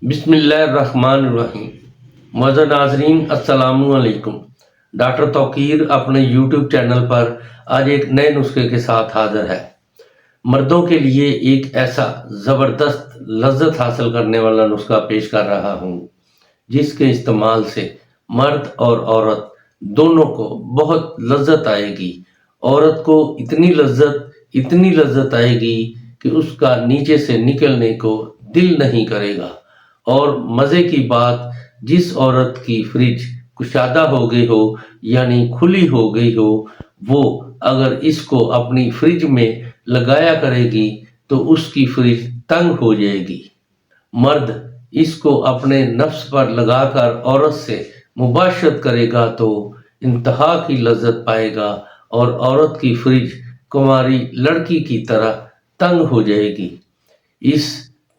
بسم اللہ الرحمن الرحیم۔ معزز ناظرین السلام علیکم۔ ڈاکٹر توقیر اپنے یوٹیوب چینل پر آج ایک نئے نسخے کے ساتھ حاضر ہے۔ مردوں کے لیے ایک ایسا زبردست لذت حاصل کرنے والا نسخہ پیش کر رہا ہوں جس کے استعمال سے مرد اور عورت دونوں کو بہت لذت آئے گی۔ عورت کو اتنی لذت آئے گی کہ اس کا نیچے سے نکلنے کو دل نہیں کرے گا۔ اور مزے کی بات، جس عورت کی فریج کشادہ ہو گئی ہو یعنی کھلی ہو گئی ہو، وہ اگر اس کو اپنی فریج میں لگایا کرے گی تو اس کی فریج تنگ ہو جائے گی۔ مرد اس کو اپنے نفس پر لگا کر عورت سے مباشرت کرے گا تو انتہا کی لذت پائے گا اور عورت کی فریج کنواری لڑکی کی طرح تنگ ہو جائے گی۔ اس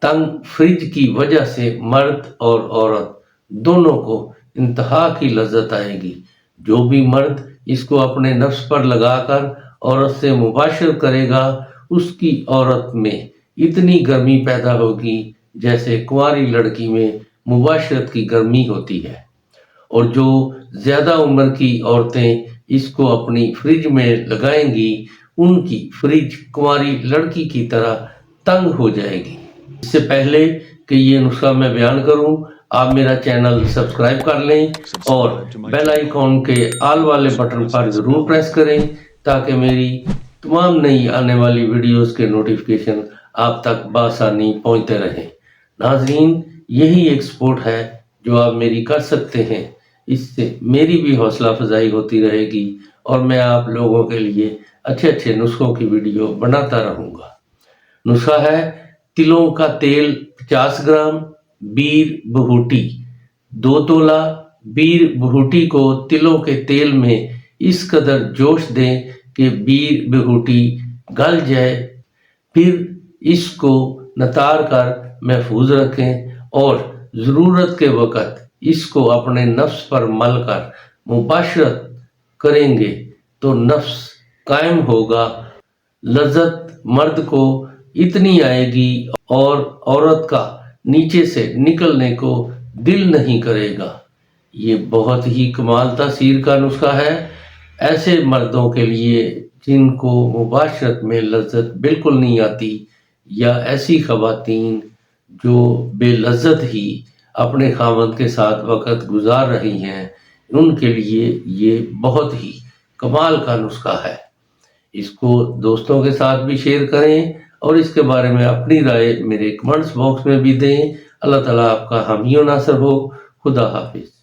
تنگ فریج کی وجہ سے مرد اور عورت دونوں کو انتہا کی لذت آئے گی۔ جو بھی مرد اس کو اپنے نفس پر لگا کر عورت سے مباشرت کرے گا، اس کی عورت میں اتنی گرمی پیدا ہوگی جیسے کنواری لڑکی میں مباشرت کی گرمی ہوتی ہے۔ اور جو زیادہ عمر کی عورتیں اس کو اپنی فریج میں لگائیں گی، ان کی فریج کنواری لڑکی کی طرح تنگ ہو جائے گی۔ اس سے پہلے کہ یہ نسخہ میں بیان کروں، آپ میرا چینل سبسکرائب کر لیں اور بیل آئیکن کے آل والے بٹن پر ضرور پریس کریں تاکہ میری تمام نئی آنے والی ویڈیوز کے نوٹیفیکیشن آپ تک بآسانی پہنچتے رہیں۔ ناظرین، یہی ایک سپورٹ ہے جو آپ میری کر سکتے ہیں۔ اس سے میری بھی حوصلہ افزائی ہوتی رہے گی اور میں آپ لوگوں کے لیے اچھے نسخوں کی ویڈیو بناتا رہوں گا۔ نسخہ ہے: تلوں کا تیل 50 گرام، بیر بہوٹی 2 تولہ۔ بیر بہوٹی کو تلوں کے تیل میں اس قدر جوش دیں کہ بیر بہوٹی گل جائے، پھر اس کو نتار کر محفوظ رکھیں اور ضرورت کے وقت اس کو اپنے نفس پر مل کر مباشرت کریں گے تو نفس قائم ہوگا۔ لذت مرد کو اتنی آئے گی اور عورت کا نیچے سے نکلنے کو دل نہیں کرے گا۔ یہ بہت ہی کمال تاثیر کا نسخہ ہے ایسے مردوں کے لیے جن کو مباشرت میں لذت بالکل نہیں آتی، یا ایسی خواتین جو بے لذت ہی اپنے خاوند کے ساتھ وقت گزار رہی ہیں، ان کے لیے یہ بہت ہی کمال کا نسخہ ہے۔ اس کو دوستوں کے ساتھ بھی شیئر کریں اور اس کے بارے میں اپنی رائے میرے کمنٹس باکس میں بھی دیں۔ اللہ تعالیٰ آپ کا حامی و ناصر ہو۔ خدا حافظ۔